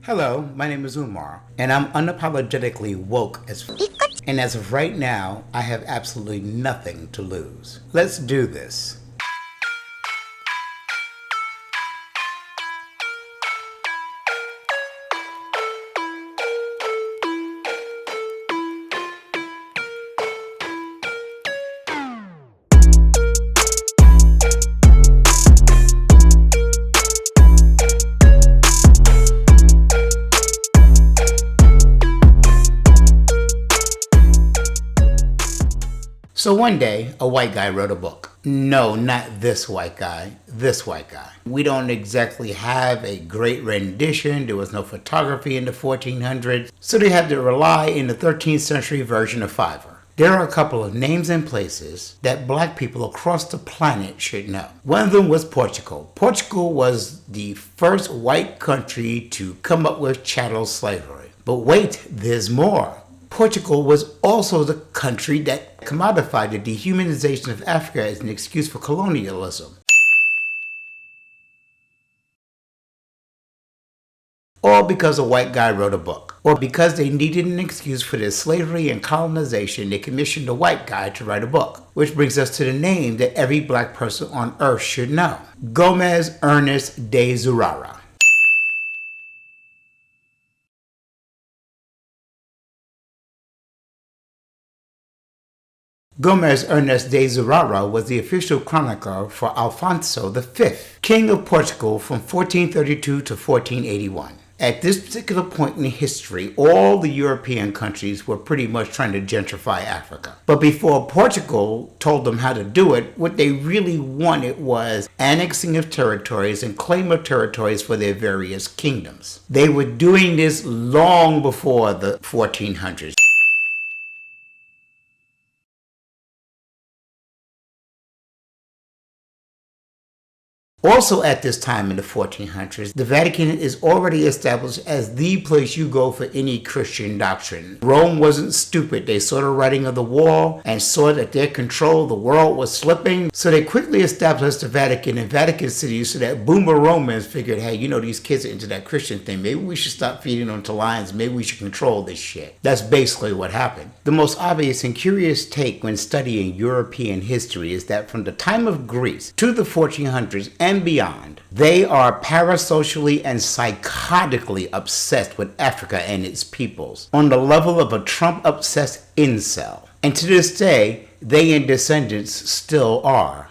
Hello, my name is Umar, and I'm unapologetically woke as f. And as of right now, I have absolutely nothing to lose. Let's do this. So one day, a white guy wrote a book. No, not this white guy, this white guy. We don't exactly have a great rendition. There was no photography in the 1400s, so they had to rely in the 13th century version of Fiverr. There are a couple of names and places that black people across the planet should know. One of them was Portugal. Portugal was the first white country to come up with chattel slavery. But wait, there's more. Portugal was also the country that commodified the dehumanization of Africa as an excuse for colonialism. All because a white guy wrote a book. Or because they needed an excuse for their slavery and colonization, they commissioned a white guy to write a book. Which brings us to the name that every black person on earth should know. Gomes Eanes de Zurara. Gomes Eanes de Zurara was the official chronicler for Afonso V, King of Portugal from 1432 to 1481. At this particular point in history, all the European countries were pretty much trying to gentrify Africa. But before Portugal told them how to do it, what they really wanted was annexing of territories and claim of territories for their various kingdoms. They were doing this long before the 1400s. Also at this time in the 1400s, the Vatican is already established as the place you go for any Christian doctrine. Rome wasn't stupid. They saw the writing of the wall and saw that their control of the world was slipping. So they quickly established the Vatican in Vatican City so that boomer Romans figured, hey, these kids are into that Christian thing. Maybe we should stop feeding them to lions. Maybe we should control this shit. That's basically what happened. The most obvious and curious take when studying European history is that from the time of Greece to the 1400s and beyond, they are parasocially and psychotically obsessed with Africa and its peoples on the level of a Trump-obsessed incel. And to this day, they and descendants still are.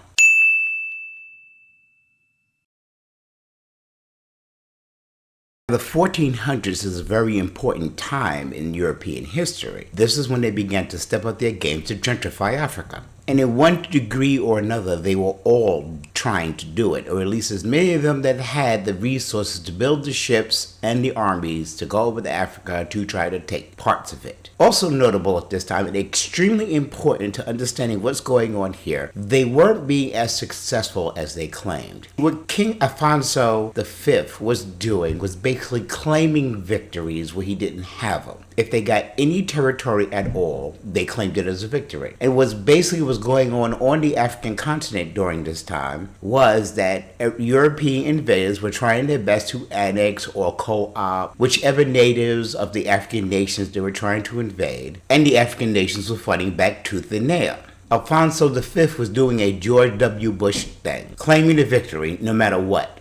The 1400s is a very important time in European history. This is when they began to step up their game to gentrify Africa. And in one degree or another, they were all trying to do it, or at least as many of them that had the resources to build the ships and the armies to go over to Africa to try to take parts of it. Also notable at this time, and extremely important to understanding what's going on here, they weren't being as successful as they claimed. What King Afonso V was doing was basically claiming victories where he didn't have them. If they got any territory at all, they claimed it as a victory. And what was going on the African continent during this time was that European invaders were trying their best to annex or co-opt whichever natives of the African nations they were trying to invade, and the African nations were fighting back tooth and nail. Afonso V was doing a George W. Bush thing, claiming a victory no matter what.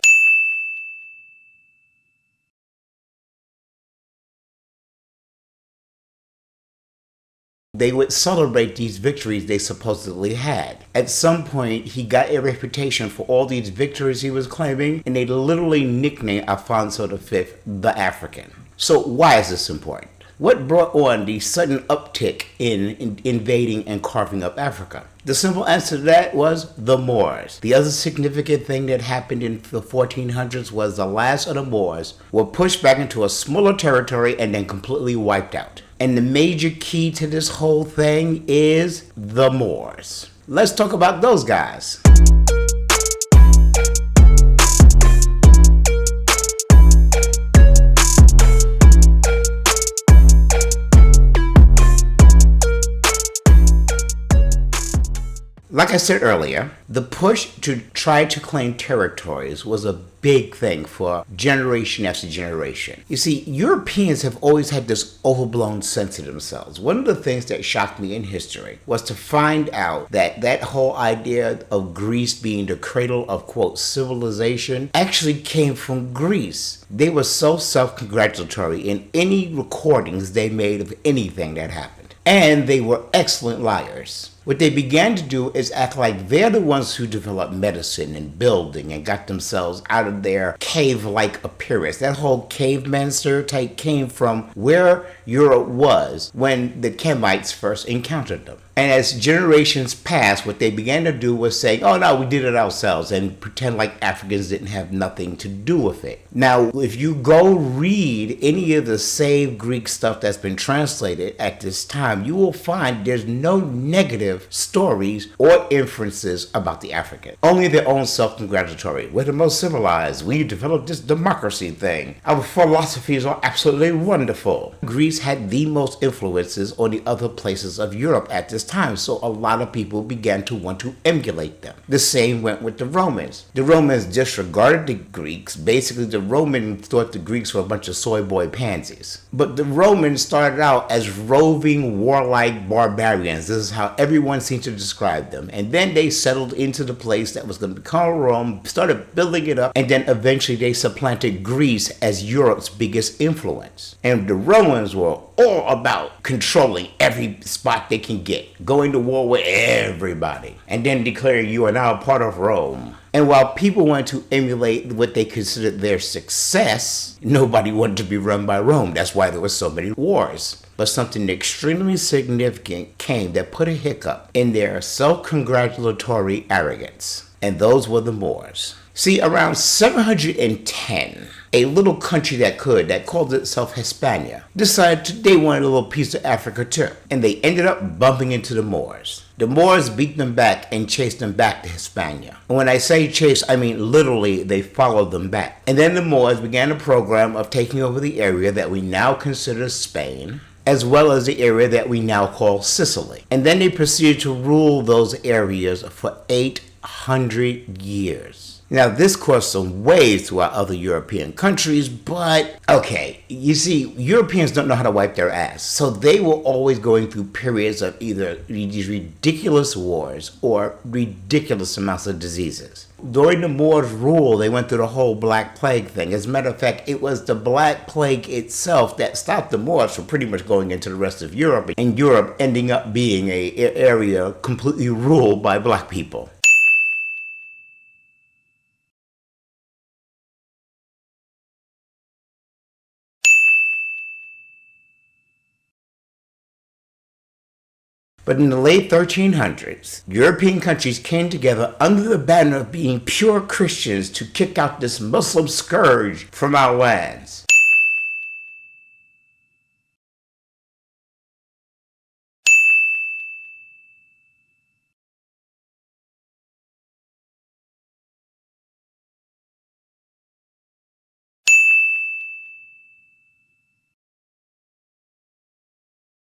They would celebrate these victories they supposedly had. At some point, he got a reputation for all these victories he was claiming, and they literally nicknamed Afonso V the African. So why is this important? What brought on the sudden uptick in invading and carving up Africa? The simple answer to that was the Moors. The other significant thing that happened in the 1400s was the last of the Moors were pushed back into a smaller territory and then completely wiped out. And the major key to this whole thing is the Moors. Let's talk about those guys. Like I said earlier, the push to try to claim territories was a big thing for generation after generation. You see, Europeans have always had this overblown sense of themselves. One of the things that shocked me in history was to find out that that whole idea of Greece being the cradle of, quote, civilization actually came from Greece. They were so self-congratulatory in any recordings they made of anything that happened. And they were excellent liars. What they began to do is act like they're the ones who developed medicine and building and got themselves out of their cave-like appearance. That whole caveman stereotype came from where Europe was when the Kemites first encountered them. And as generations passed, what they began to do was say, oh no, we did it ourselves, and pretend like Africans didn't have nothing to do with it. Now, if you go read any of the saved Greek stuff that's been translated at this time, you will find there's no negative stories or inferences about the Africans. Only their own self-congratulatory. We're the most civilized. We developed this democracy thing. Our philosophies are absolutely wonderful. Greece had the most influences on the other places of Europe at this time, so a lot of people began to want to emulate them. The same went with the Romans. The Romans disregarded the Greeks. Basically, the Romans thought the Greeks were a bunch of soy boy pansies. But the Romans started out as roving, warlike barbarians. This is how everyone seemed to describe them. And then they settled into the place that was going to become Rome, started building it up, and then eventually they supplanted Greece as Europe's biggest influence. And the Romans were all about controlling every spot they can get, going to war with everybody, and then declaring you are now part of Rome. And while people wanted to emulate what they considered their success, nobody wanted to be run by Rome. That's why there were so many wars. But something extremely significant came that put a hiccup in their self-congratulatory arrogance. And those were the Moors. See, around 710, a little country that called itself Hispania, decided they wanted a little piece of Africa too. And they ended up bumping into the Moors. The Moors beat them back and chased them back to Hispania. And when I say chase, I mean literally they followed them back. And then the Moors began a program of taking over the area that we now consider Spain, as well as the area that we now call Sicily. And then they proceeded to rule those areas for 800 years. Now, this caused some waves throughout other European countries, but okay, you see, Europeans don't know how to wipe their ass. So they were always going through periods of either these ridiculous wars or ridiculous amounts of diseases. During the Moors' rule, they went through the whole Black Plague thing. As a matter of fact, it was the Black Plague itself that stopped the Moors from pretty much going into the rest of Europe, and Europe ending up being an area completely ruled by black people. But in the late 1300s, European countries came together under the banner of being pure Christians to kick out this Muslim scourge from our lands.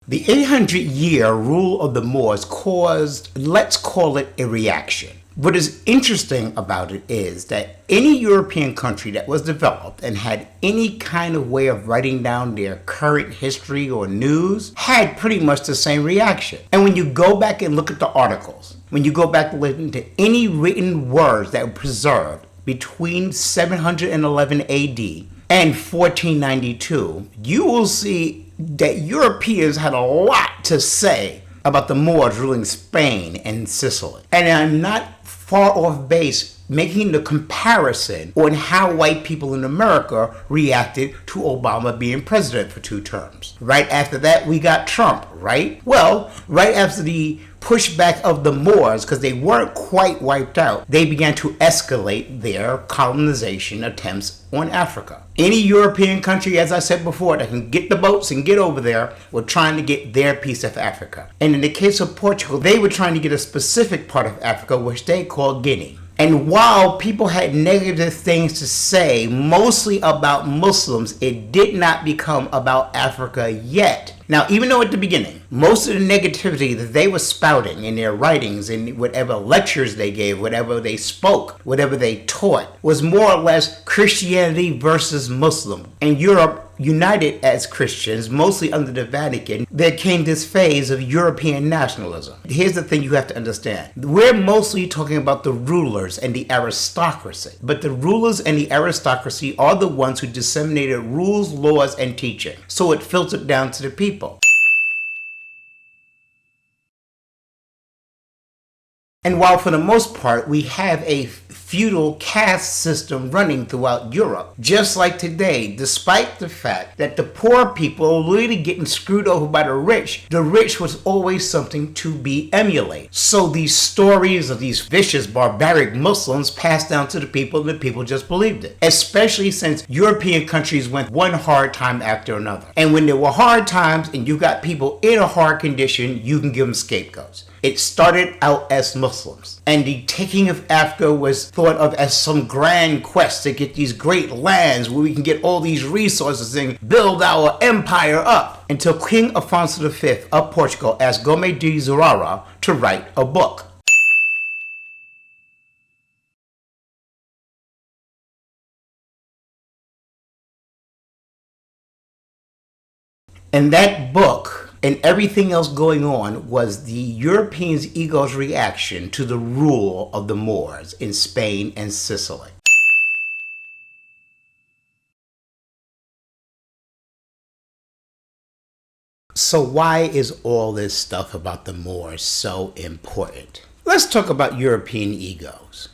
The 800-year rule of the Moors caused, let's call it, a reaction. What is interesting about it is that any European country that was developed and had any kind of way of writing down their current history or news had pretty much the same reaction. And when you go back and look at the articles, when you go back and listen to any written words that were preserved between 711 AD and 1492, you will see that Europeans had a lot to say about the Moors ruling Spain and Sicily. And I'm not far off base making the comparison on how white people in America reacted to Obama being president for 2 terms. Right after that, we got Trump, right? Well, right after the pushback of the Moors, because they weren't quite wiped out, they began to escalate their colonization attempts on Africa. Any European country, as I said before, that can get the boats and get over there were trying to get their piece of Africa. And in the case of Portugal, they were trying to get a specific part of Africa, which they called Guinea. And while people had negative things to say, mostly about Muslims, it did not become about Africa yet. Now, even though at the beginning, most of the negativity that they were spouting in their writings, in whatever lectures they gave, whatever they spoke, whatever they taught, was more or less Christianity versus Muslim. And Europe, united as Christians, mostly under the Vatican, there came this phase of European nationalism. Here's the thing you have to understand. We're mostly talking about the rulers and the aristocracy. But the rulers and the aristocracy are the ones who disseminated rules, laws, and teaching. So it filtered down to the people. And while for the most part we have a feudal caste system running throughout Europe, just like today, despite the fact that the poor people are really getting screwed over by the rich was always something to be emulated. So these stories of these vicious, barbaric Muslims passed down to the people and the people just believed it. Especially since European countries went one hard time after another. And when there were hard times and you got people in a hard condition, you can give them scapegoats. It started out as Muslims, and the taking of Africa was thought of as some grand quest to get these great lands where we can get all these resources and build our empire up, until King Afonso V of Portugal asked Gomes de Zurara to write a book. And that book and everything else going on was the Europeans' ego's reaction to the rule of the Moors in Spain and Sicily. So why is all this stuff about the Moors so important? Let's talk about European egos.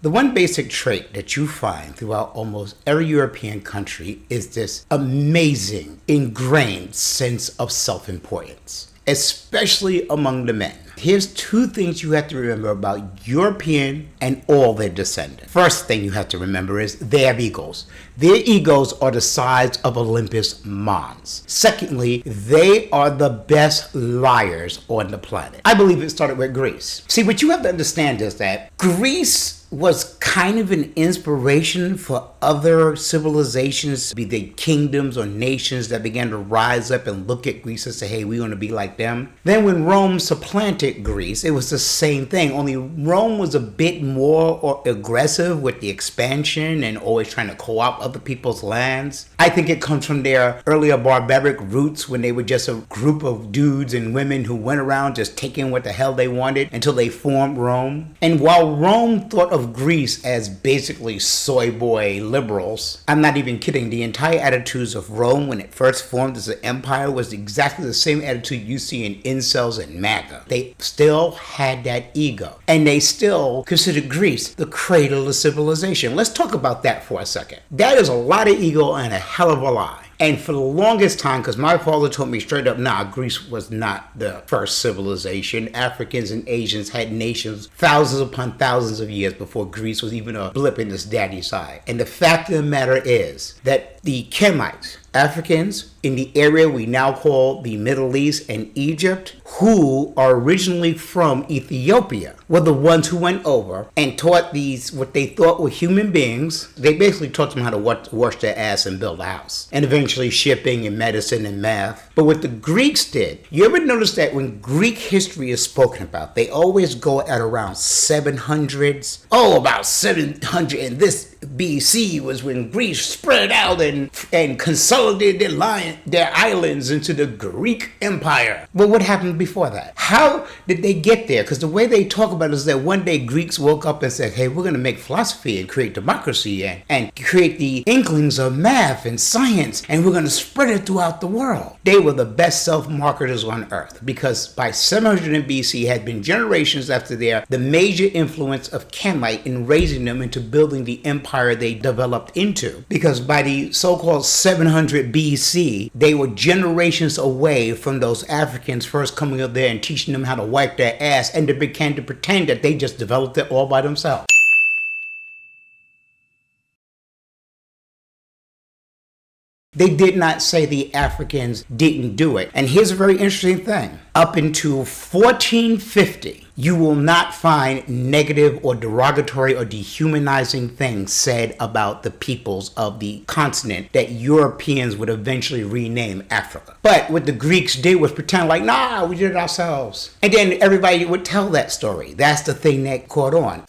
The one basic trait that you find throughout almost every European country is this amazing, ingrained sense of self-importance, especially among the men. Here's two things you have to remember about European and all their descendants. First thing you have to remember is they have egos. Their egos are the size of Olympus Mons. Secondly, they are the best liars on the planet. I believe it started with Greece. See, what you have to understand is that Greece was kind of an inspiration for other civilizations, be they kingdoms or nations that began to rise up and look at Greece and say, hey, we want to be like them. Then when Rome supplanted Greece, it was the same thing, only Rome was a bit more aggressive with the expansion and always trying to co-opt other people's lands. I think it comes from their earlier barbaric roots when they were just a group of dudes and women who went around just taking what the hell they wanted until they formed Rome. And while Rome thought of Greece as basically soy boy liberals, I'm not even kidding, the entire attitudes of Rome when it first formed as an empire was exactly the same attitude you see in incels and MAGA. They still had that ego, and they still considered Greece the cradle of civilization. Let's talk about that for a second. That is a lot of ego and a hell of a lie. And for the longest time, because my father told me straight up, nah, Greece was not the first civilization. Africans and Asians had nations thousands upon thousands of years before Greece was even a blip in this daddy's eye. And the fact of the matter is that the Kemites, Africans in the area we now call the Middle East and Egypt, who are originally from Ethiopia, were the ones who went over and taught these, what they thought were human beings. They basically taught them how to wash their ass and build a house, and eventually shipping and medicine and math. But what the Greeks did, you ever notice that when Greek history is spoken about, they always go at around 700s? Oh, about 700 and this BC was when Greece spread out and consolidated their islands into the Greek Empire. But what happened before that? How did they get there? Because the way they talk about it is that one day Greeks woke up and said, hey, we're going to make philosophy and create democracy and create the inklings of math and science, and we're going to spread it throughout the world. They were the best self-marketers on earth, because by 700 BC had been generations after the major influence of Kemite in raising them into building the empire they developed into. Because by the so-called 700 BC, they were generations away from those Africans first coming up there and teaching them how to wipe their ass, and they began to pretend that they just developed it all by themselves. They did not say the Africans didn't do it. And here's a very interesting thing. Up until 1450, you will not find negative or derogatory or dehumanizing things said about the peoples of the continent that Europeans would eventually rename Africa. But what the Greeks did was pretend like, nah, we did it ourselves. And then everybody would tell that story. That's the thing that caught on.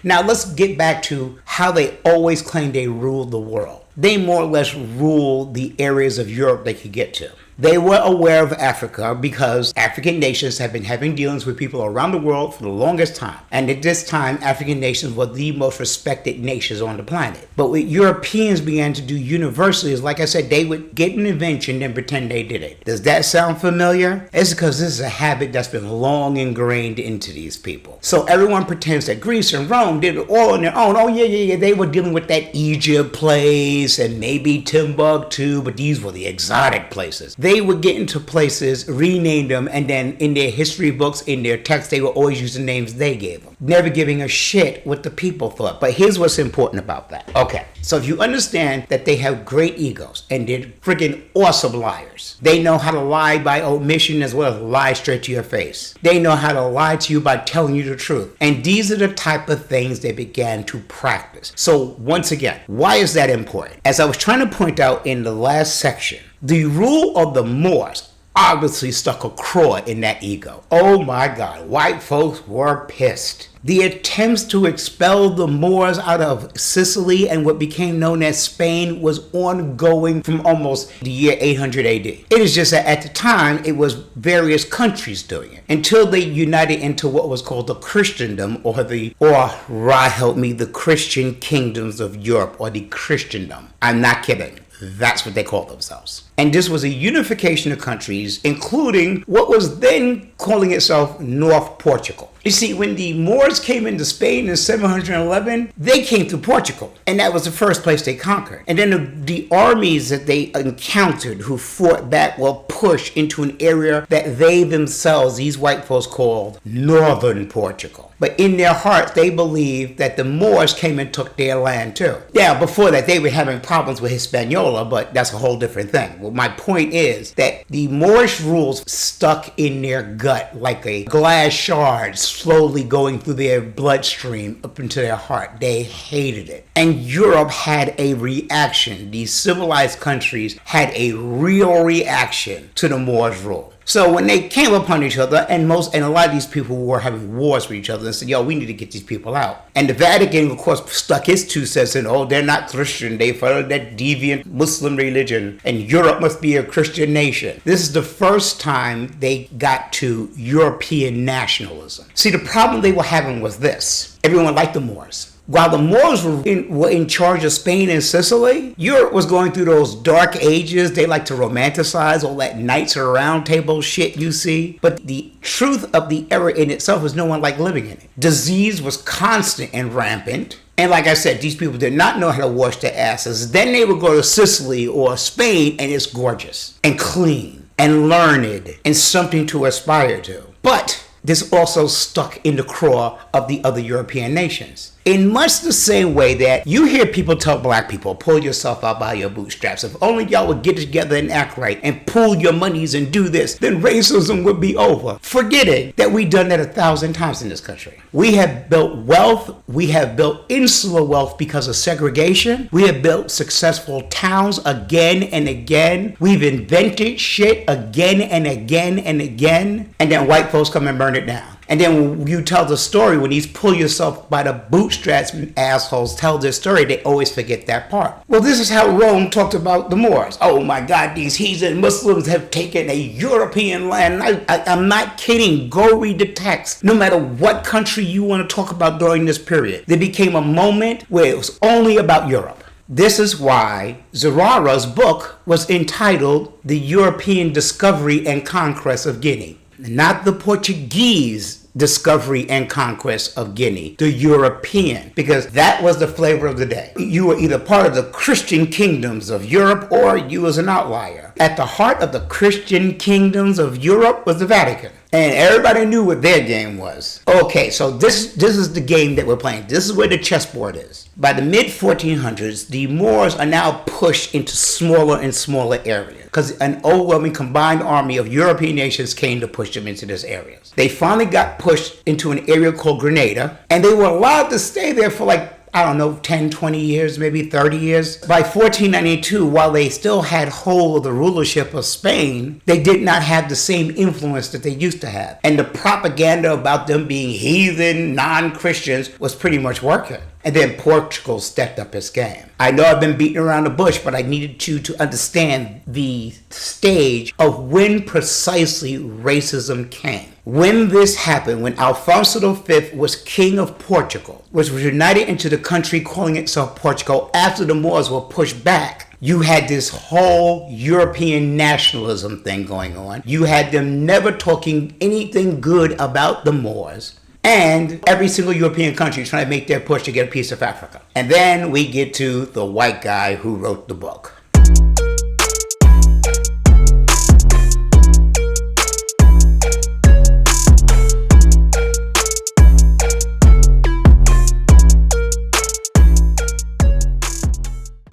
Now let's get back to how they always claimed they ruled the world. They more or less ruled the areas of Europe they could get to. They were aware of Africa because African nations have been having dealings with people around the world for the longest time. And at this time, African nations were the most respected nations on the planet. But what Europeans began to do universally is, like I said, they would get an invention and pretend they did it. Does that sound familiar? It's because this is a habit that's been long ingrained into these people. So everyone pretends that Greece and Rome did it all on their own. Oh, yeah. They were dealing with that Egypt place and maybe Timbuktu, but these were the exotic places. They would get into places, rename them, and then in their history books, in their texts, they would always use the names they gave them, never giving a shit what the people thought. But here's what's important about that. Okay, so if you understand that they have great egos and they're freaking awesome liars, they know how to lie by omission as well as lie straight to your face. They know how to lie to you by telling you the truth. And these are the type of things they began to practice. So once again, why is that important? As I was trying to point out in the last section, the rule of the Moors obviously stuck a claw in that ego. Oh my God, white folks were pissed. The attempts to expel the Moors out of Sicily and what became known as Spain was ongoing from almost the year 800 AD. It is just that at the time, it was various countries doing it until they united into what was called the Christendom or the Christian kingdoms of Europe, or the Christendom. I'm not kidding. That's what they call themselves. And this was a unification of countries, including what was then calling itself North Portugal. You see, when the Moors came into Spain in 711, they came through Portugal. And that was the first place they conquered. And then the armies that they encountered who fought back were pushed into an area that they themselves, these white folks, called Northern Portugal. But in their hearts, they believed that the Moors came and took their land too. Yeah, before that, they were having problems with Hispaniola, but that's a whole different thing. Well, my point is that the Moorish rules stuck in their gut like a glass shard slowly going through their bloodstream up into their heart. They hated it. And Europe had a reaction. These civilized countries had a real reaction to the Moors' rule. So when they came upon each other, and a lot of these people were having wars with each other and said, yo, we need to get these people out. And the Vatican, of course, stuck its 2 cents in, oh, they're not Christian. They follow that deviant Muslim religion, and Europe must be a Christian nation. This is the first time they got to European nationalism. See, the problem they were having was this. Everyone liked the Moors. While the Moors were in charge of Spain and Sicily, Europe was going through those dark ages. They like to romanticize all that Knights of the Round Table shit you see. But the truth of the era in itself was no one liked living in it. Disease was constant and rampant. And like I said, these people did not know how to wash their asses. Then they would go to Sicily or Spain, and it's gorgeous and clean and learned and something to aspire to. But this also stuck in the craw of the other European nations. In much the same way that you hear people tell black people, pull yourself out by your bootstraps. If only y'all would get together and act right and pool your monies and do this, then racism would be over. Forgetting that we've done that 1,000 times in this country. We have built wealth. We have built insular wealth because of segregation. We have built successful towns again and again. We've invented shit again and again and again. And then white folks come and burn it down. And then when you tell the story, when these pull yourself by the bootstraps assholes tell their story, they always forget that part. Well, this is how Rome talked about the Moors. Oh my God, these heathen Muslims have taken a European land. I'm not kidding. Go read the text. No matter what country you want to talk about during this period, there became a moment where it was only about Europe. This is why Zurara's book was entitled The European Discovery and Conquest of Guinea. Not the Portuguese discovery and conquest of Guinea, the European, because that was the flavor of the day. You were either part of the Christian kingdoms of Europe or you was an outlier. At the heart of the Christian kingdoms of Europe was the Vatican. And everybody knew what their game was. Okay, so this is the game that we're playing. This is where the chessboard is. By the mid-1400s, the Moors are now pushed into smaller and smaller areas because an overwhelming combined army of European nations came to push them into this area. They finally got pushed into an area called Grenada, and they were allowed to stay there for 10, 20 years, maybe 30 years. By 1492, while they still had hold of the rulership of Spain, they did not have the same influence that they used to have. And the propaganda about them being heathen, non-Christians was pretty much working. And then Portugal stepped up its game. I know I've been beating around the bush, but I needed you to understand the stage of when precisely racism came. When this happened, when Afonso V was king of Portugal, which was united into the country calling itself Portugal after the Moors were pushed back, you had this whole European nationalism thing going on. You had them never talking anything good about the Moors. And every single European country trying to make their push to get a piece of Africa. And then we get to the white guy who wrote the book.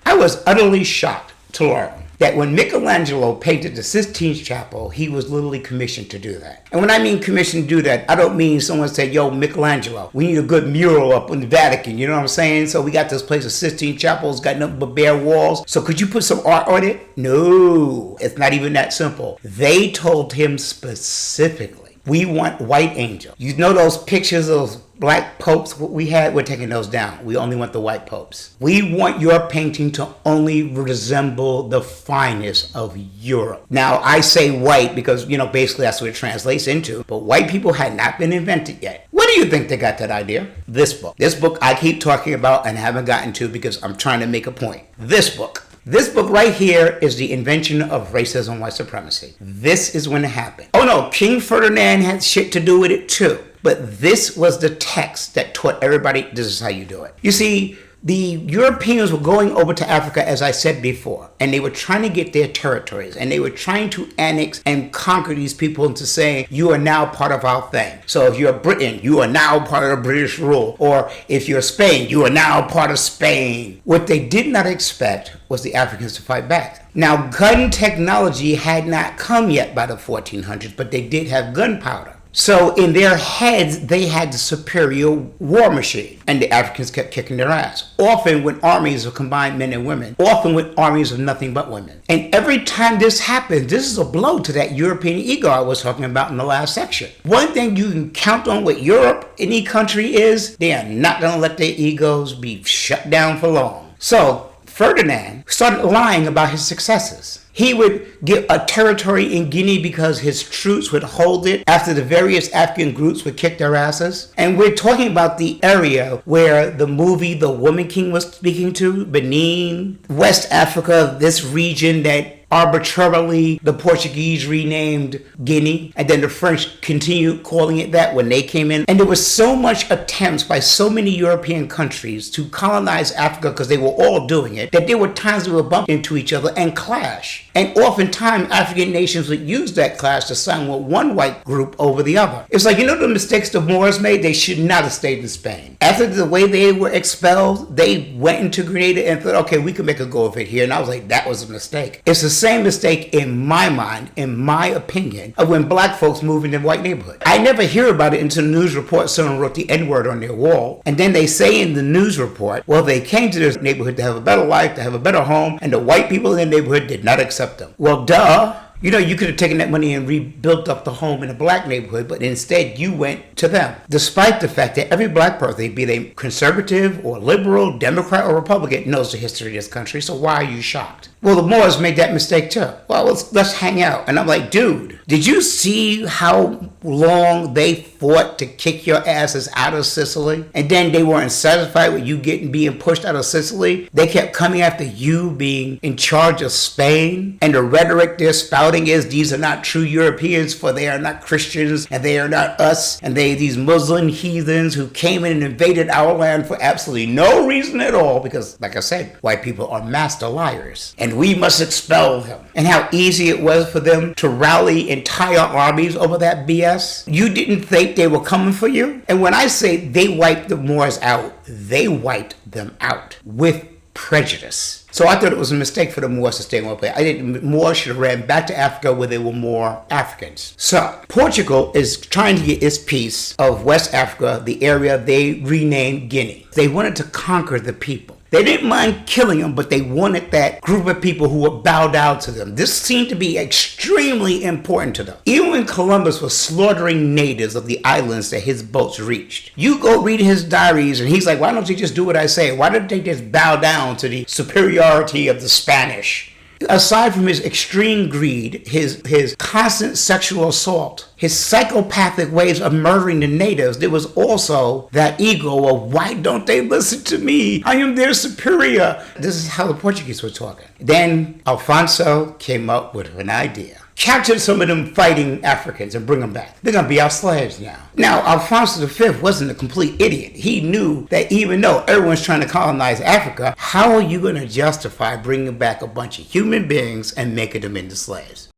I was utterly shocked to learn that when Michelangelo painted the Sistine Chapel, he was literally commissioned to do that. And when I mean commissioned to do that, I don't mean someone said, yo, Michelangelo, we need a good mural up in the Vatican, you know what I'm saying? So we got this place, the Sistine Chapel, it's got nothing but bare walls. So could you put some art on it? No, it's not even that simple. They told him specifically, we want white angels. You know those pictures of those black popes we had? We're taking those down. We only want the white popes. We want your painting to only resemble the finest of Europe. Now, I say white because, basically that's what it translates into. But white people had not been invented yet. Where do you think they got that idea? This book. This book I keep talking about and haven't gotten to because I'm trying to make a point. This book. This book right here is the invention of racism and white supremacy. This is when it happened. Oh no, King Ferdinand had shit to do with it too. But this was the text that taught everybody this is how you do it. You see, the Europeans were going over to Africa, as I said before, and they were trying to get their territories, and they were trying to annex and conquer these people into saying, you are now part of our thing. So if you're Britain, you are now part of British rule. Or if you're Spain, you are now part of Spain. What they did not expect was the Africans to fight back. Now, gun technology had not come yet by the 1400s, but they did have gunpowder. So in their heads, they had the superior war machine, and the Africans kept kicking their ass. Often with armies of combined men and women, often with armies of nothing but women. And every time this happens, this is a blow to that European ego I was talking about in the last section. One thing you can count on with Europe, any country, is they are not going to let their egos be shut down for long. So Ferdinand started lying about his successes. He would get a territory in Guinea because his troops would hold it after the various African groups would kick their asses. And we're talking about the area where the movie The Woman King was speaking to, Benin, West Africa, this region that arbitrarily the Portuguese renamed Guinea, and then the French continued calling it that when they came in. And there was so much attempts by so many European countries to colonize Africa because they were all doing it, that there were times they would bump into each other and clash. And oftentimes African nations would use that clash to side with one white group over the other. It's like, the mistakes the Moors made? They should not have stayed in Spain. After the way they were expelled, they went into Grenada and thought, okay, we can make a go of it here. And I was like, that was a mistake. It's the same mistake in my mind, in my opinion, of when black folks move into white neighborhood. I never hear about it until the news report someone wrote the N-word on their wall. And then they say in the news report, well, they came to this neighborhood to have a better life, to have a better home, and the white people in the neighborhood did not accept them. Well, duh. You could have taken that money and rebuilt up the home in a black neighborhood, but instead you went to them. Despite the fact that every black person, be they conservative or liberal, Democrat or Republican, knows the history of this country, so why are you shocked? Well, the Moors made that mistake too. Well, let's hang out. And I'm like, dude, did you see how long they fought to kick your asses out of Sicily? And then they weren't satisfied with you being pushed out of Sicily. They kept coming after you being in charge of Spain. And the rhetoric they're spouting is these are not true Europeans, for they are not Christians and they are not us. And they these Muslim heathens who came in and invaded our land for absolutely no reason at all. Because, like I said, white people are master liars. And and we must expel them. And how easy it was for them to rally entire armies over that BS. You didn't think they were coming for you? And when I say they wiped the Moors out, they wiped them out with prejudice. So I thought it was a mistake for the Moors to stay in one place. I think Moors should have ran back to Africa where there were more Africans. So Portugal is trying to get its piece of West Africa, the area they renamed Guinea. They wanted to conquer the people. They didn't mind killing them, but they wanted that group of people who would bow down to them. This seemed to be extremely important to them. Even when Columbus was slaughtering natives of the islands that his boats reached. You go read his diaries and he's like, why don't you just do what I say? Why don't they just bow down to the superiority of the Spanish? Aside from his extreme greed, his constant sexual assault, his psychopathic ways of murdering the natives, there was also that ego of, why don't they listen to me? I am their superior. This is how the Portuguese were talking. Then Afonso came up with an idea. Capture some of them fighting Africans and bring them back. They're going to be our slaves now. Now, Afonso V wasn't a complete idiot. He knew that even though everyone's trying to colonize Africa, how are you going to justify bringing back a bunch of human beings and making them into slaves?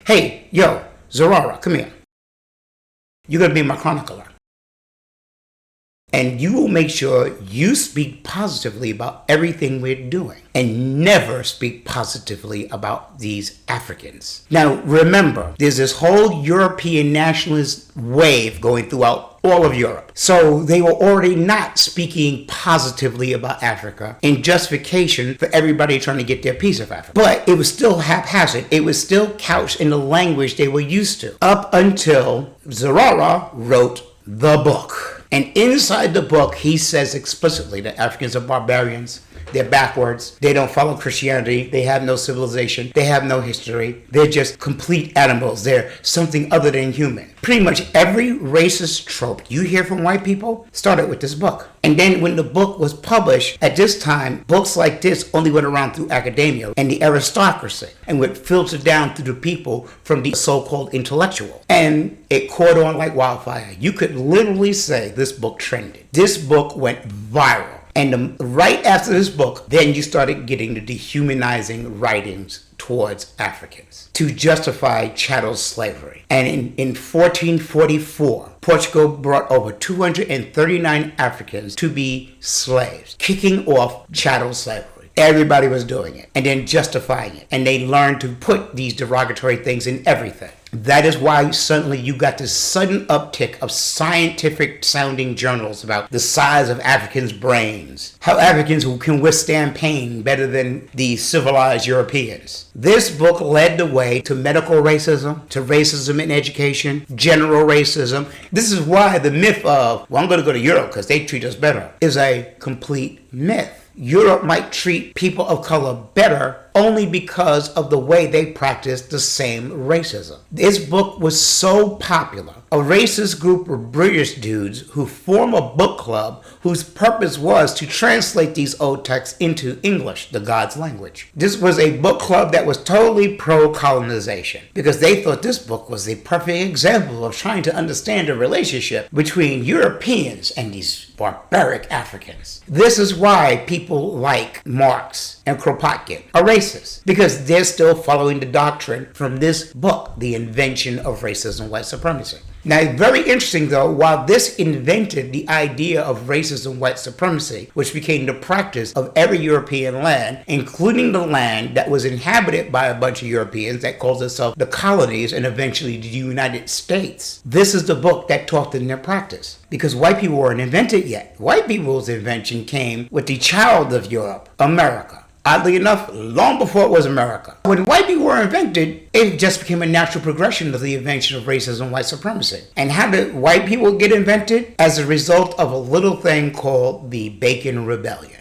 Hey, yo, Zurara, come here. You're going to be my chronicler. And you will make sure you speak positively about everything we're doing and never speak positively about these Africans. Now, remember, there's this whole European nationalist wave going throughout all of Europe. So they were already not speaking positively about Africa in justification for everybody trying to get their piece of Africa. But it was still haphazard. It was still couched in the language they were used to up until Zurara wrote the book. And inside the book, he says explicitly that Africans are barbarians. They're backwards. They don't follow Christianity. They have no civilization. They have no history. They're just complete animals. They're something other than human. Pretty much every racist trope you hear from white people started with this book. And then when the book was published, at this time, books like this only went around through academia and the aristocracy and would filter down through the people from the so-called intellectual. And it caught on like wildfire. You could literally say this book trended. This book went viral. And right after this book, then you started getting the dehumanizing writings towards Africans to justify chattel slavery. And in 1444, Portugal brought over 239 Africans to be slaves, kicking off chattel slavery. Everybody was doing it and then justifying it. And they learned to put these derogatory things in everything. That is why suddenly you got this sudden uptick of scientific sounding journals about the size of Africans' brains, how Africans can withstand pain better than the civilized Europeans. This book led the way to medical racism, to racism in education, general racism. This is why the myth of, well, I'm going to go to Europe because they treat us better, is a complete myth. Europe might treat people of color better only because of the way they practice the same racism. This book was so popular. A racist group of British dudes who form a book club whose purpose was to translate these old texts into English, the God's language. This was a book club that was totally pro-colonization because they thought this book was the perfect example of trying to understand the relationship between Europeans and these barbaric Africans. This is why people like Marx and Kropotkin are racist, because they're still following the doctrine from this book, The Invention of Racism and White Supremacy. Now, very interesting though, while this invented the idea of racism and white supremacy, which became the practice of every European land, including the land that was inhabited by a bunch of Europeans that called itself the colonies and eventually the United States, this is the book that taught them their practice. Because white people weren't invented yet. White people's invention came with the child of Europe, America. Oddly enough, long before it was America. When white people were invented, it just became a natural progression of the invention of racism and white supremacy. And how did white people get invented? As a result of a little thing called the Bacon Rebellion.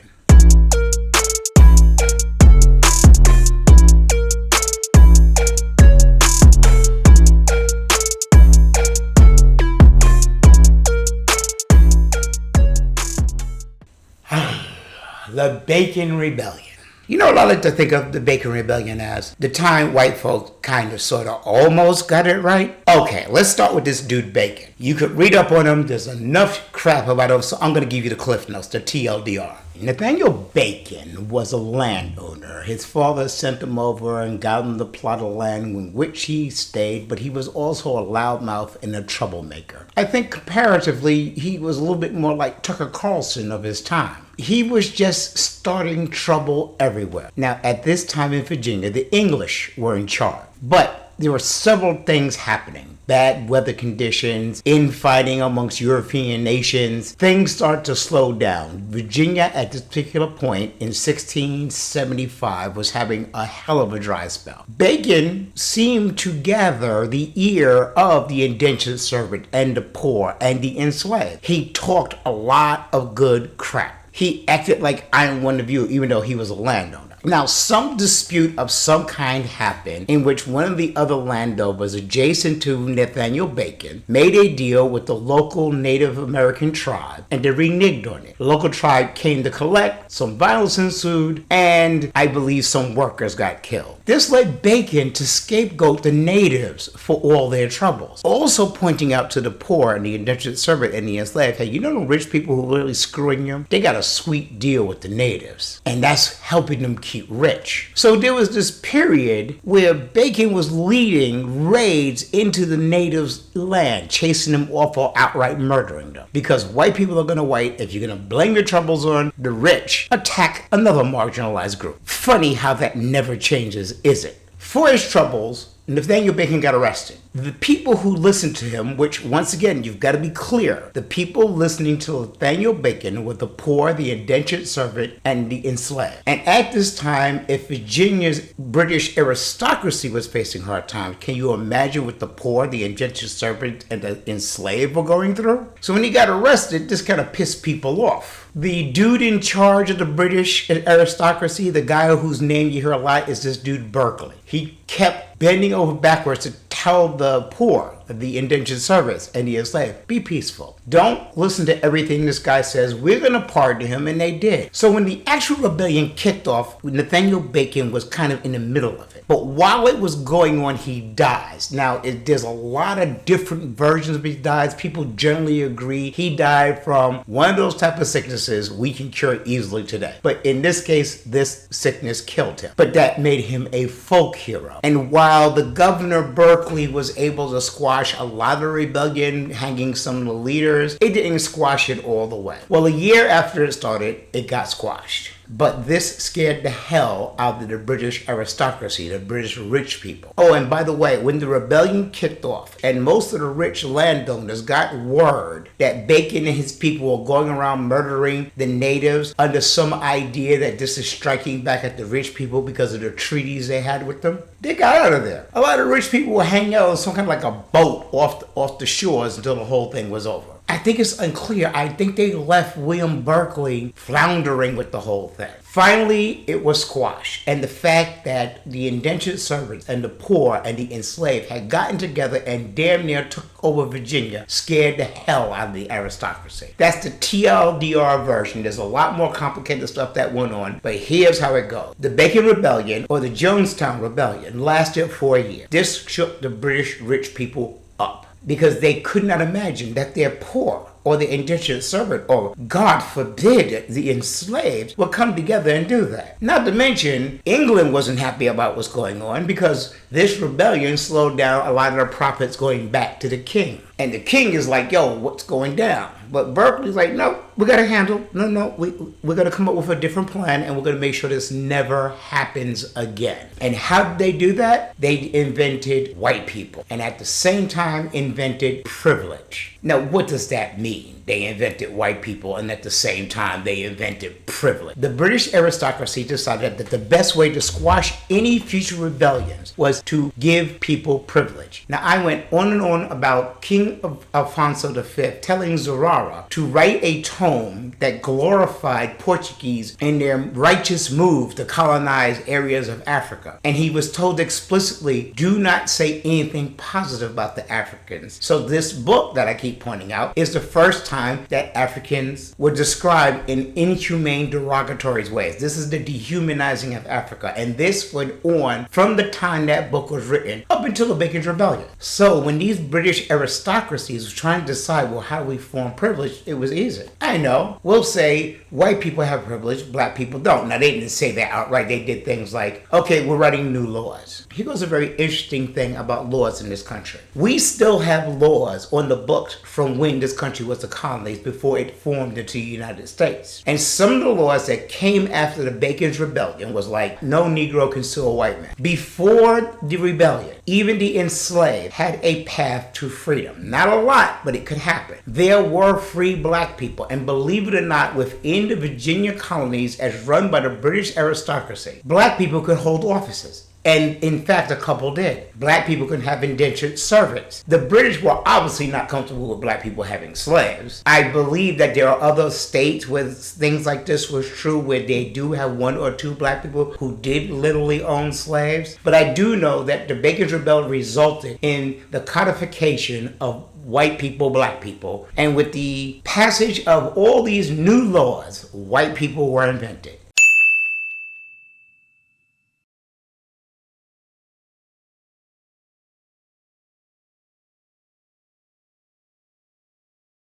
The Bacon Rebellion. You know, I like to think of the Bacon Rebellion as the time white folk kind of sort of almost got it right. Okay, let's start with this dude Bacon. You could read up on him. There's enough crap about him, so I'm going to give you the Cliff Notes, the TLDR. Nathaniel Bacon was a landowner. His father sent him over and got him the plot of land in which he stayed, but he was also a loudmouth and a troublemaker. I think comparatively, he was a little bit more like Tucker Carlson of his time. He was just starting trouble everywhere. Now, at this time in Virginia, the English were in charge, but there were several things happening. Bad weather conditions, infighting amongst European nations. Things start to slow down. Virginia at this particular point in 1675 was having a hell of a dry spell. Bacon seemed to gather the ear of the indentured servant and the poor and the enslaved. He talked a lot of good crap. He acted like I'm one of you, even though he was a landowner. Now, some dispute of some kind happened in which one of the other landowners adjacent to Nathaniel Bacon made a deal with the local Native American tribe, and they reneged on it. The local tribe came to collect, some violence ensued, and I believe some workers got killed. This led Bacon to scapegoat the natives for all their troubles, also pointing out to the poor and the indentured servant and the enslaved, hey, you know the rich people who are really screwing you? They got a sweet deal with the natives, and that's helping them keep rich. So there was this period where Bacon was leading raids into the natives' land, chasing them off or outright murdering them. Because white people are going to white, if you're going to blame your troubles on the rich, attack another marginalized group. Funny how that never changes, is it? For his troubles, Nathaniel Bacon got arrested. The people who listened to him, which once again, you've got to be clear, the people listening to Nathaniel Bacon were the poor, the indentured servant, and the enslaved. And at this time, if Virginia's British aristocracy was facing hard times, can you imagine what the poor, the indentured servant, and the enslaved were going through? So when he got arrested, this kind of pissed people off. The dude in charge of the British aristocracy, the guy whose name you hear a lot, is this dude Berkeley. He kept bending over backwards to tell the poor, the indentured servants, and the enslaved, be peaceful. Don't listen to everything this guy says. We're going to pardon him, and they did. So when the actual rebellion kicked off, Nathaniel Bacon was kind of in the middle of it. But while it was going on, he dies. Now, there's a lot of different versions of his dies. People generally agree he died from one of those type of sicknesses we can cure easily today. But in this case, this sickness killed him. But that made him a folk hero. And while the governor Berkeley was able to squash a lot of the rebellion, hanging some of the leaders, it didn't squash it all the way. Well, a year after it started, it got squashed. But this scared the hell out of the British aristocracy, the British rich people. Oh, and by the way, when the rebellion kicked off and most of the rich landowners got word that Bacon and his people were going around murdering the natives under some idea that this is striking back at the rich people because of the treaties they had with them, they got out of there. A lot of rich people were hanging out on some kind of like a boat off the shores until the whole thing was over. I think it's unclear. I think they left William Berkeley floundering with the whole thing. Finally, it was squashed. And the fact that the indentured servants and the poor and the enslaved had gotten together and damn near took over Virginia scared the hell out of the aristocracy. That's the TLDR version. There's a lot more complicated stuff that went on, but here's how it goes. The Bacon Rebellion, or the Jonestown Rebellion, lasted for a year. This shook the British rich people up, because they could not imagine that their poor or the indentured servant, or God forbid, the enslaved, would come together and do that. Not to mention, England wasn't happy about what's going on because this rebellion slowed down a lot of the profits going back to the king. And the king is like, yo, what's going down? But Berkeley's like, no, we got to handle, we're going to come up with a different plan and we're going to make sure this never happens again. And how did they do that? They invented white people and at the same time invented privilege. Now, what does that mean? They invented white people and at the same time they invented privilege. The British aristocracy decided that the best way to squash any future rebellions was to give people privilege. Now, I went on and on about King Afonso V telling Zurara to write a tome that glorified Portuguese in their righteous move to colonize areas of Africa. And he was told explicitly, do not say anything positive about the Africans. So this book that I keep pointing out is the first time that Africans were described in inhumane, derogatory ways. This is the dehumanizing of Africa. And this went on from the time that book was written up until the Bacon's Rebellion. So when these British aristocracies were trying to decide, well, how do we form privilege? It was easy. I know. We'll say white people have privilege, black people don't. Now, they didn't say that outright. They did things like, okay, we're writing new laws. Here goes a very interesting thing about laws in this country. We still have laws on the books from when this country was a colony before it formed into the United States. And some of the laws that came after the Bacon's Rebellion was like, no Negro can sue a white man. Before the rebellion, even the enslaved had a path to freedom. Not a lot, but it could happen. There were free black people, and believe it or not, within the Virginia colonies as run by the British aristocracy, black people could hold offices. And in fact, a couple did. Black people could have indentured servants. The British were obviously not comfortable with black people having slaves. I believe that there are other states where things like this was true, where they do have one or two black people who did literally own slaves. But I do know that the Bacon's Rebellion resulted in the codification of white people, black people. And with the passage of all these new laws, white people were invented.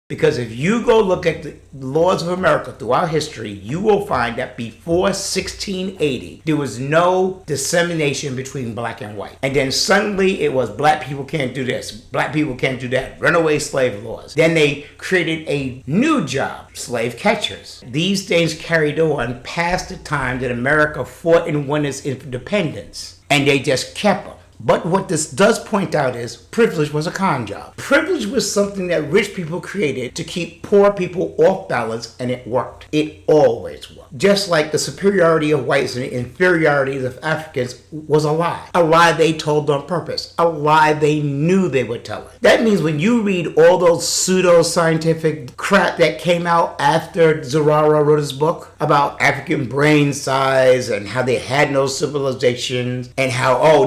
Because if you go look at the laws of America throughout history, you will find that before 1680, there was no dissemination between black and white. And then suddenly it was black people can't do this, black people can't do that, runaway slave laws. Then they created a new job, slave catchers. These things carried on past the time that America fought and won its independence. And they just kept them. But what this does point out is privilege was a con job. Privilege was something that rich people created to keep poor people off balance, and it worked. It always worked. Just like the superiority of whites and the inferiority of Africans was a lie. A lie they told on purpose. A lie they knew they were telling. That means when you read all those pseudo-scientific crap that came out after Zurara wrote his book about African brain size and how they had no civilizations and how,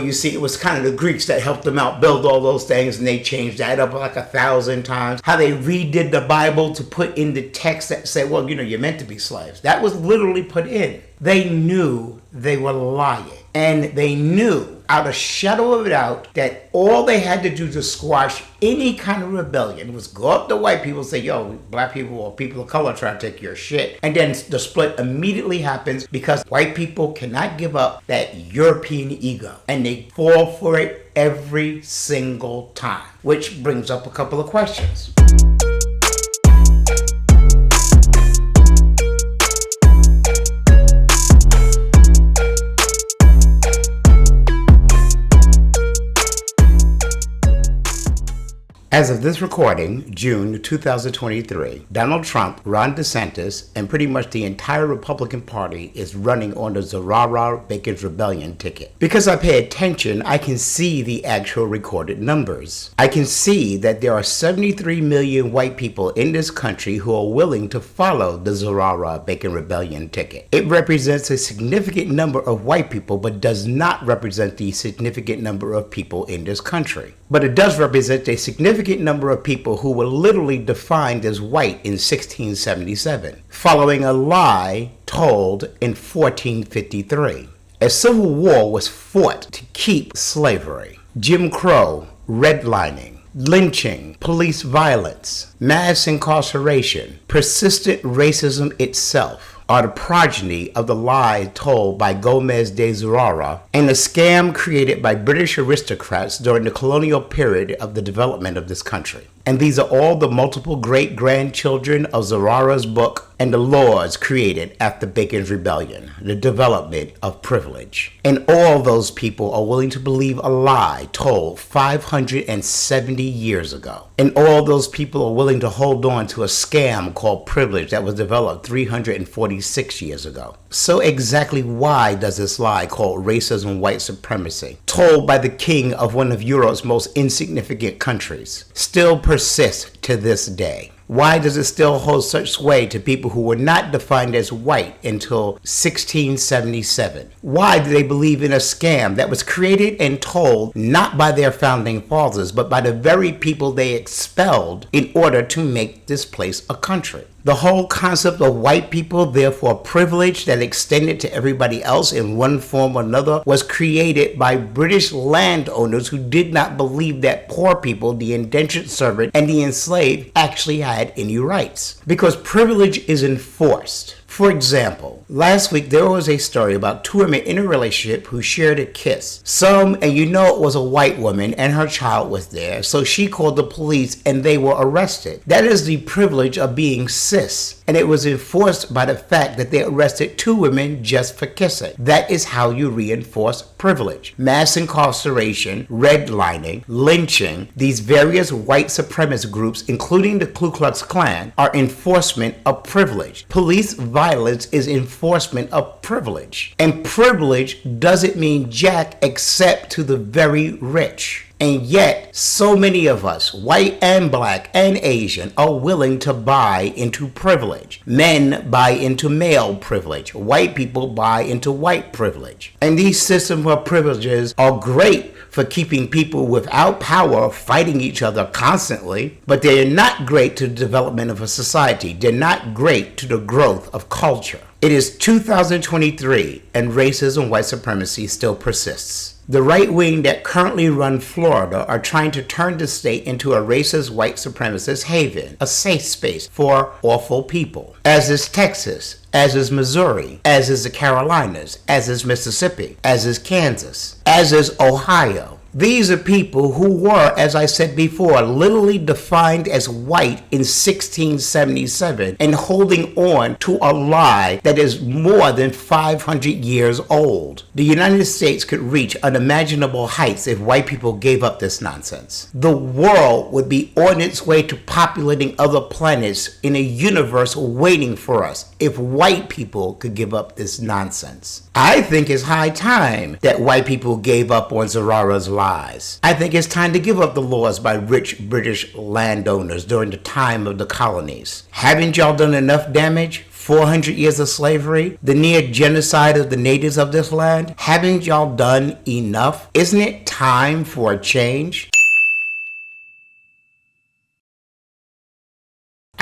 you see, it was kind of the Greeks that helped them out build all those things, and they changed that up like 1,000 times. How they redid the Bible to put in the text that said, well, you're meant to be slaves. That was literally put in. They knew they were lying. And they knew, out of shadow of a doubt, that all they had to do to squash any kind of rebellion was go up to white people and say, yo, black people or people of color try to take your shit. And then the split immediately happens because white people cannot give up that European ego. And they fall for it every single time. Which brings up a couple of questions. As of this recording, June 2023, Donald Trump, Ron DeSantis, and pretty much the entire Republican Party is running on the Zurara Bacon's Rebellion ticket. Because I pay attention, I can see the actual recorded numbers. I can see that there are 73 million white people in this country who are willing to follow the Zurara Bacon Rebellion ticket. It represents a significant number of white people, but does not represent the significant number of people in this country. But it does represent a significant number of people who were literally defined as white in 1677, following a lie told in 1453. A civil war was fought to keep slavery, Jim Crow, redlining, lynching, police violence, mass incarceration, persistent racism itself are the progeny of the lie told by Gomes de Zurara and the scam created by British aristocrats during the colonial period of the development of this country. And these are all the multiple great-grandchildren of Zurara's book and the laws created after Bacon's Rebellion, the development of privilege. And all those people are willing to believe a lie told 570 years ago. And all those people are willing to hold on to a scam called privilege that was developed 346 years ago. So exactly why does this lie called racism, white supremacy, told by the king of one of Europe's most insignificant countries, still persist to this day? Why does it still hold such sway to people who were not defined as white until 1677? Why do they believe in a scam that was created and told not by their founding fathers, but by the very people they expelled in order to make this place a country? The whole concept of white people, therefore privilege that extended to everybody else in one form or another, was created by British landowners who did not believe that poor people, the indentured servant, and the enslaved actually had any rights. Because privilege is enforced. For example, last week there was a story about two women in a relationship who shared a kiss. And you know it was a white woman and her child was there, so she called the police and they were arrested. That is the privilege of being cis, and it was enforced by the fact that they arrested two women just for kissing. That is how you reinforce privilege. Mass incarceration, redlining, lynching, these various white supremacist groups, including the Ku Klux Klan, are enforcement of privilege. Police violence is enforcement of privilege. And privilege doesn't mean jack except to the very rich. And yet, so many of us, white and black and Asian, are willing to buy into privilege. Men buy into male privilege. White people buy into white privilege. And these systems of privileges are great for keeping people without power fighting each other constantly, but they are not great to the development of a society. They're not great to the growth of culture. It is 2023, and racism and white supremacy still persists. The right wing that currently run Florida are trying to turn the state into a racist white supremacist haven, a safe space for awful people. As is Texas, as is Missouri, as is the Carolinas, as is Mississippi, as is Kansas, as is Ohio. These are people who were, as I said before, literally defined as white in 1677 and holding on to a lie that is more than 500 years old. The United States could reach unimaginable heights if white people gave up this nonsense. The world would be on its way to populating other planets in a universe waiting for us if white people could give up this nonsense. I think it's high time that white people gave up on Zurara's lies. I think it's time to give up the laws by rich British landowners during the time of the colonies. Haven't y'all done enough damage? 400 years of slavery, the near genocide of the natives of this land? Haven't y'all done enough? Isn't it time for a change?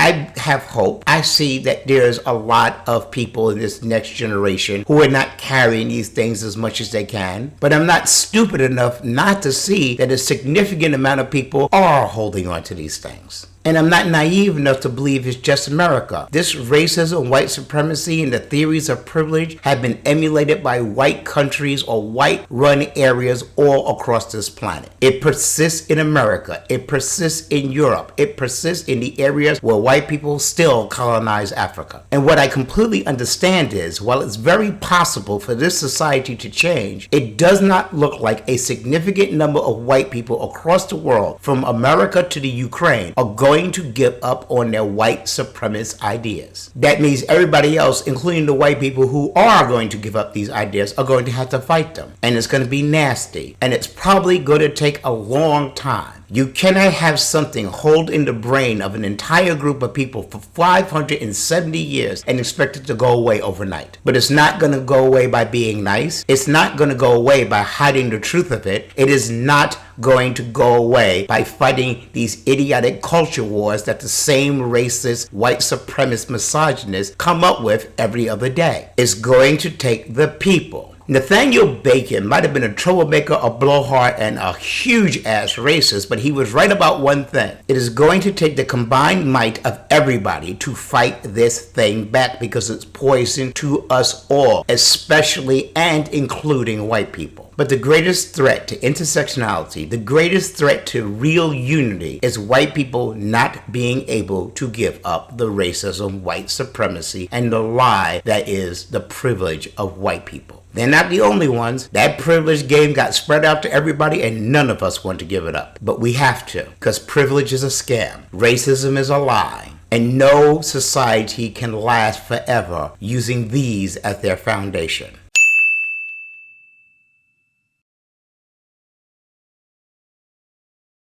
I have hope. I see that there's a lot of people in this next generation who are not carrying these things as much as they can. But I'm not stupid enough not to see that a significant amount of people are holding on to these things. And I'm not naive enough to believe it's just America. This racism, white supremacy, and the theories of privilege have been emulated by white countries or white-run areas all across this planet. It persists in America. It persists in Europe. It persists in the areas where white people still colonize Africa. And what I completely understand is, while it's very possible for this society to change, it does not look like a significant number of white people across the world, from America to the Ukraine, are going to give up on their white supremacist ideas. That means everybody else, including the white people who are going to give up these ideas, are going to have to fight them. And it's going to be nasty. And it's probably going to take a long time. You cannot have something hold in the brain of an entire group of people for 570 years and expect it to go away overnight. But it's not going to go away by being nice. It's not going to go away by hiding the truth of it. It is not going to go away by fighting these idiotic culture wars that the same racist, white supremacist misogynists come up with every other day. It's going to take the people. Nathaniel Bacon might have been a troublemaker, a blowhard, and a huge-ass racist, but he was right about one thing. It is going to take the combined might of everybody to fight this thing back because it's poison to us all, especially and including white people. But the greatest threat to intersectionality, the greatest threat to real unity, is white people not being able to give up the racism, white supremacy, and the lie that is the privilege of white people. They're not the only ones. That privilege game got spread out to everybody and none of us want to give it up. But we have to, because privilege is a scam. Racism is a lie. And no society can last forever using these as their foundation.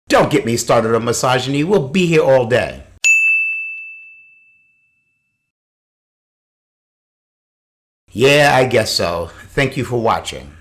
Don't get me started on misogyny. We'll be here all day. Yeah, I guess so. Thank you for watching.